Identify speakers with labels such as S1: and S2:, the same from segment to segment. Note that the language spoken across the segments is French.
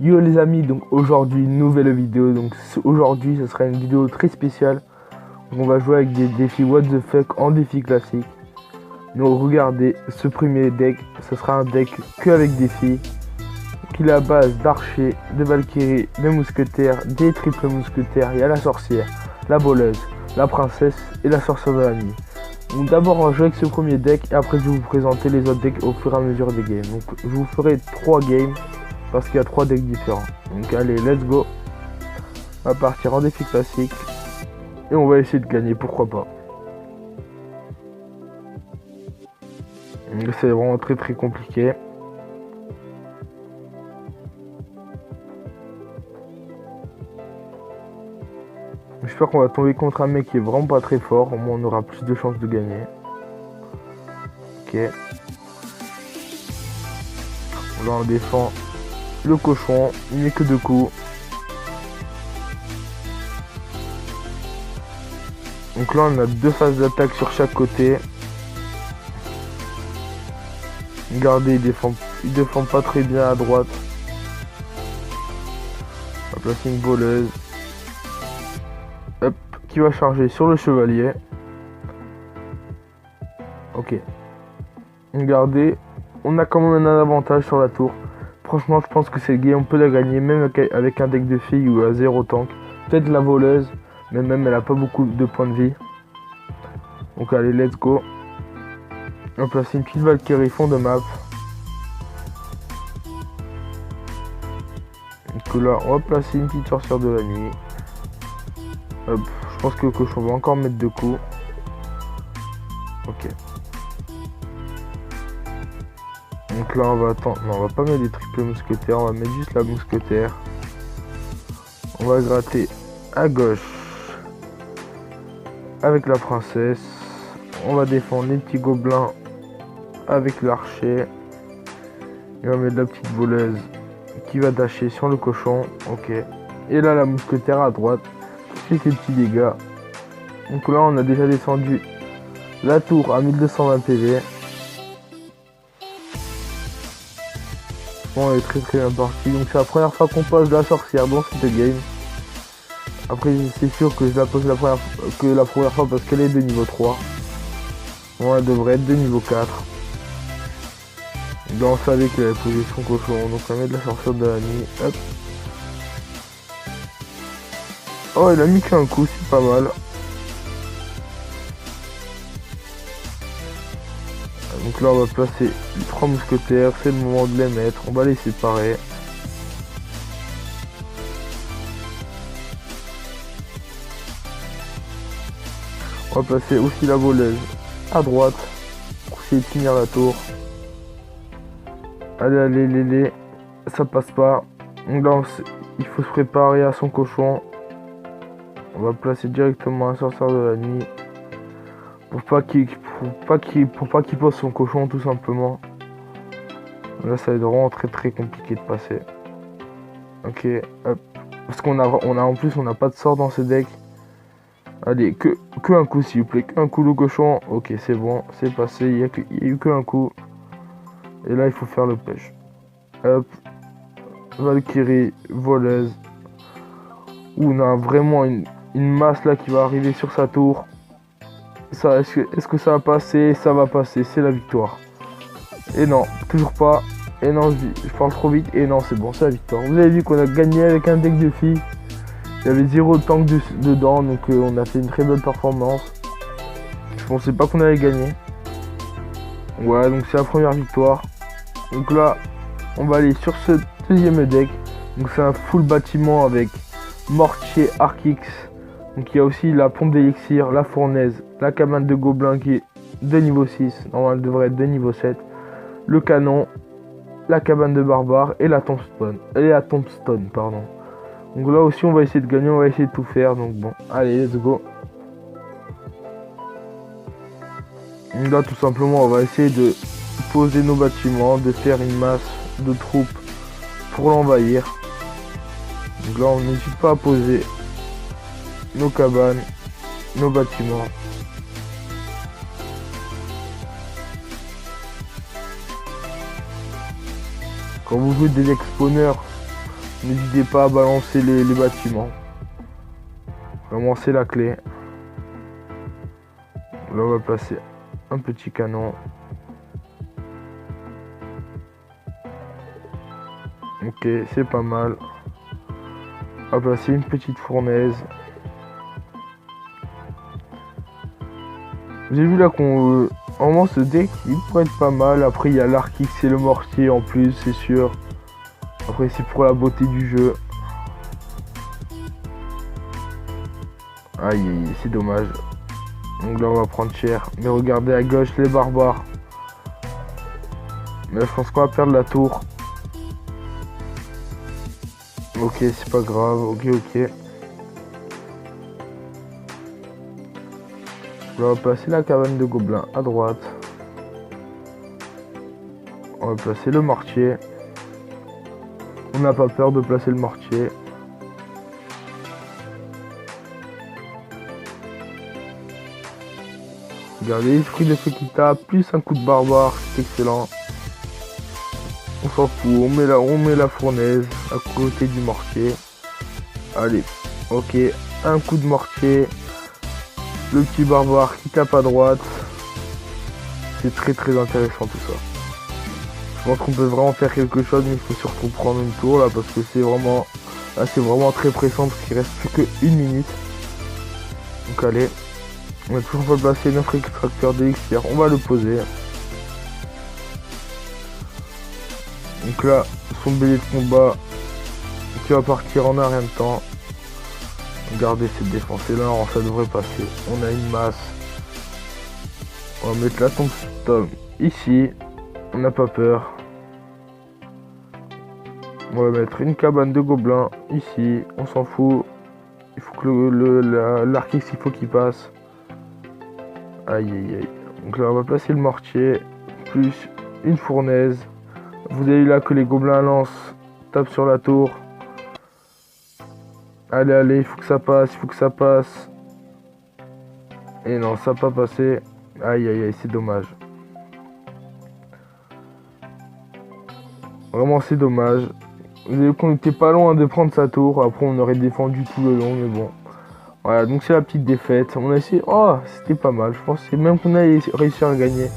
S1: Yo les amis, donc aujourd'hui nouvelle vidéo, donc aujourd'hui ce sera une vidéo très spéciale. Donc, on va jouer avec des défis what the fuck en défi classique. Donc regardez, ce premier deck, ce sera un deck que avec des filles, qui est à base d'archers, de valkyries, de mousquetaires, des triples mousquetaires. Il y a la sorcière, la voleuse, la princesse et la sorcière de la nuit. Donc d'abord on va jouer avec ce premier deck et après je vais vous présenter les autres decks au fur et à mesure des games. Donc je vous ferai 3 games parce qu'il y a 3 decks différents. Donc allez, let's go. On va partir en défi classique et on va essayer de gagner, pourquoi pas. C'est vraiment très compliqué. J'espère qu'on va tomber contre un mec qui est vraiment pas très fort, au moins on aura plus de chances de gagner. Ok. Là on défend le cochon, il n'est que 2 coups. Donc là on a 2 phases d'attaque sur chaque côté. Regardez, il défend pas très bien à droite. On va placer une voleuse. Hop, qui va charger sur le chevalier. Ok. Regardez, on a quand même un avantage sur la tour. Franchement, je pense que cette game, on peut la gagner même avec un deck de filles ou à 0 tank. Peut-être la voleuse, mais même elle a pas beaucoup de points de vie. Donc allez, let's go. On va placer une petite valkyrie fond de map. Donc là, on va placer une petite sorcière de la nuit. Hop, je pense que le cochon va encore mettre 2 coups. Ok. Donc là on va attendre. Non, on va pas mettre des triples mousquetaires, on va mettre juste la mousquetaire. On va gratter à gauche avec la princesse. On va défendre les petits gobelins avec l'archer. Et on va mettre la petite voleuse qui va dasher sur le cochon. Ok. Et là la mousquetaire à droite fait ses petits dégâts. Donc là on a déjà descendu la tour à 1220 PV. Bon, elle est très bien partie. Donc c'est la première fois qu'on pose la sorcière dans cette game. Après c'est sûr que je la pose la première fois parce qu'elle est de niveau 3. Bon, elle devrait être de niveau 4. Là on savait qu'elle avait posé son cochon. Donc on va mettre la sorcière de la nuit. Hop. Oh, il a mis qu'un coup, c'est pas mal. Donc là on va placer les 3 mousquetaires, c'est le moment de les mettre, on va les séparer. On va placer aussi la voleuse à droite pour essayer de finir la tour. Allez, ça passe pas. Donc là il faut se préparer à son cochon. On va placer directement un sorcière de la nuit. Pour pas qu'il pose son cochon tout simplement. Là ça va être vraiment très compliqué de passer. Ok, hop. Parce qu'on a en plus on n'a pas de sort dans ce deck. Allez, que un coup s'il vous plaît, qu'un coup le cochon. Ok, c'est bon, c'est passé, il y a eu qu'un coup. Et là il faut faire le pêche. Hop. Valkyrie, voleuse. Où on a vraiment une masse là qui va arriver sur sa tour. Ça, est-ce que ça va passer? Ça va passer, c'est la victoire. Et non, toujours pas. Et non, je parle trop vite. Et non, c'est bon, c'est la victoire. Vous avez vu qu'on a gagné avec un deck de filles. Il y avait 0 tank dedans, donc on a fait une très belle performance. Je pensais pas qu'on allait gagner. Ouais, donc c'est la première victoire. Donc là, on va aller sur ce deuxième deck. Donc c'est un full bâtiment avec mortier, arc-X. Donc il y a aussi la pompe d'élixir, la fournaise, la cabane de gobelins qui est de niveau 6, normalement elle devrait être de niveau 7, le canon, la cabane de barbares et la tombstone, pardon. Donc là aussi on va essayer de gagner, on va essayer de tout faire, donc bon, allez let's go. Donc là tout simplement on va essayer de poser nos bâtiments, de faire une masse de troupes pour l'envahir. Donc là on n'hésite pas à poser nos cabanes, nos bâtiments. Quand vous jouez des exponeurs, N'hésitez pas à balancer les bâtiments. Vraiment, c'est la clé. Là, on va placer un petit canon. Ok, c'est pas mal. On va placer une petite fournaise. J'ai vu là qu'on... Vraiment, ce deck, il pourrait être pas mal. Après, il y a l'arc X et le mortier en plus, c'est sûr. Après, c'est pour la beauté du jeu. Aïe, aïe, c'est dommage. Donc là, on va prendre cher. Mais regardez à gauche, les barbares. Mais là, je pense qu'on va perdre la tour. Ok, c'est pas grave. Ok, ok. Là, on va placer la cabane de gobelins à droite. On va placer le mortier. On n'a pas peur de placer le mortier. Regardez, l'esprit de feu qui tape, plus un coup de barbare, c'est excellent. On s'en fout, on met la fournaise à côté du mortier. Allez, ok, un coup de mortier. Le petit barbare qui tape à droite. C'est très très intéressant tout ça. Je pense qu'on peut vraiment faire quelque chose, mais il faut surtout prendre une tour là parce que c'est vraiment... Là c'est vraiment très pressant parce qu'il reste plus que 1 minute. Donc allez. On va toujours pas placer notre extracteur d'élixir. On va le poser. Donc là, son bélier de combat qui va partir en un rien de temps. Regardez cette défense. Et là, ça devrait passer. On a une masse. On va mettre la tombstone ici. On n'a pas peur. On va mettre une cabane de gobelins ici. On s'en fout. Il faut que l'arc X, il faut qu'il passe. Aïe aïe aïe. Donc là on va placer le mortier. Plus une fournaise. Vous avez vu là que les gobelins lancent. Tapent sur la tour. Allez allez, il faut que ça passe. Il faut que ça passe. Et non, ça n'a pas passé. Aïe aïe aïe, c'est dommage. Vraiment c'est dommage. Vous avez vu qu'on était pas loin de prendre sa tour. Après on aurait défendu tout le long. Mais bon. Voilà, donc c'est la petite défaite. On a essayé. Oh, c'était pas mal. Je pense que c'est même qu'on a réussi à gagner.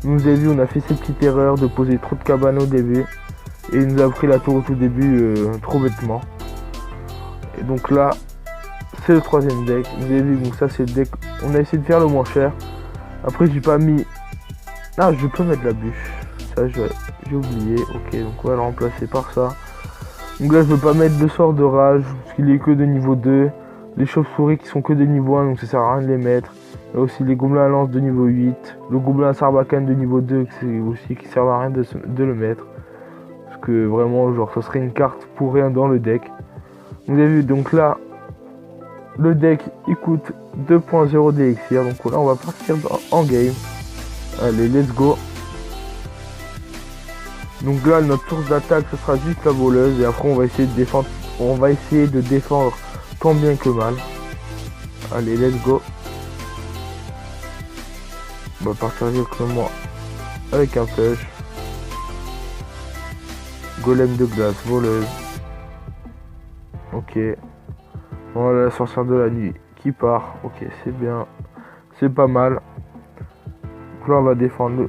S1: Vous avez vu, on a fait cette petite erreur de poser trop de cabanes au début. Et il nous a pris la tour au tout début trop bêtement. Et donc là, c'est le troisième deck. Vous avez vu, donc ça c'est le deck. On a essayé de faire le moins cher. Après, j'ai pas mis. Ah, je peux mettre la bûche. Ça, j'ai oublié. Ok, donc on va le remplacer par ça. Donc là, je veux pas mettre le sort de rage. Parce qu'il est que de niveau 2. Les chauves-souris qui sont que de niveau 1, donc ça sert à rien de les mettre. Il y a aussi les gobelins à lance de niveau 8. Le gobelin à sarbacane de niveau 2, c'est aussi qui sert à rien de le mettre. Parce que vraiment, genre, ça serait une carte pour rien dans le deck. Vous avez vu, donc là, le deck, il coûte 2.0 d'élixir. Donc là, on va partir en game. Allez, let's go. Donc là, notre source d'attaque, ce sera juste la voleuse. Et après, on va essayer de défendre. On va essayer de défendre tant bien que mal. Allez, let's go. On va partir directement avec un push. Golem de glace, voleuse. Ok. Voilà la sorcière de la nuit qui part. Ok, c'est bien. C'est pas mal. Donc là, on va défendre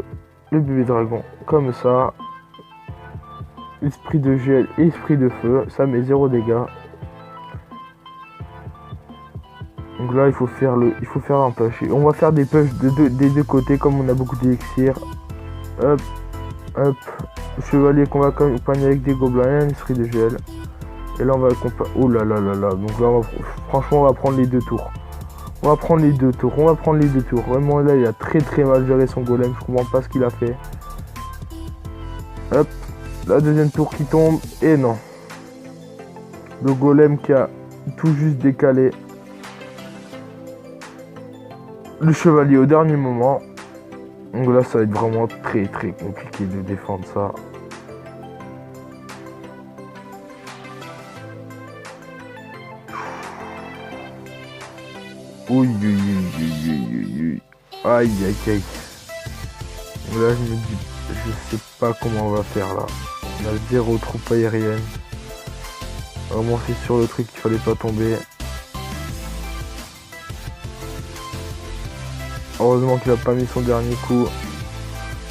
S1: le bébé dragon comme ça. Esprit de gel, esprit de feu. Ça met 0 dégâts. Donc là, il faut faire un push. On va faire des pushs des deux côtés comme on a beaucoup d'élixir. Hop, hop. Le chevalier qu'on va accompagner avec des gobelins et un esprit de gel. Et là, on va accompagner. Oh là là là là. Donc là, franchement, on va prendre les deux tours. On va prendre les deux tours. Vraiment, là, il a très très mal géré son golem. Je comprends pas ce qu'il a fait. Hop. La deuxième tour qui tombe. Et non. Le golem qui a tout juste décalé. Le chevalier au dernier moment. Donc là, ça va être vraiment très très compliqué de défendre ça. Ouh, aïe aïe aïe. Là, je me dis, je sais pas comment on va faire là. On a 0 troupe aérienne. Vraiment, c'est sur le truc qu'il fallait pas tomber. Heureusement qu'il a pas mis son dernier coup.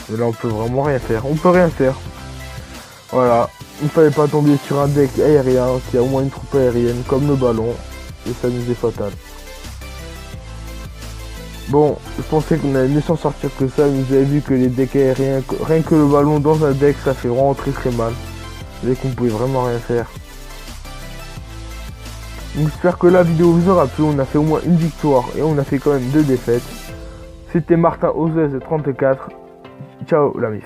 S1: Mais là, on peut vraiment rien faire. On peut rien faire. Voilà. Il fallait pas tomber sur un deck aérien qui a au moins une troupe aérienne comme le ballon. Et ça nous est fatal. Bon, je pensais qu'on allait mieux s'en sortir que ça. Vous avez vu que les decks aériens, rien que le ballon dans un deck, ça fait vraiment très mal. Et qu'on pouvait vraiment rien faire. Donc j'espère que la vidéo vous aura plu. On a fait au moins une victoire et on a fait quand même 2 défaites. C'était Martin Ozez 34. Ciao la mif.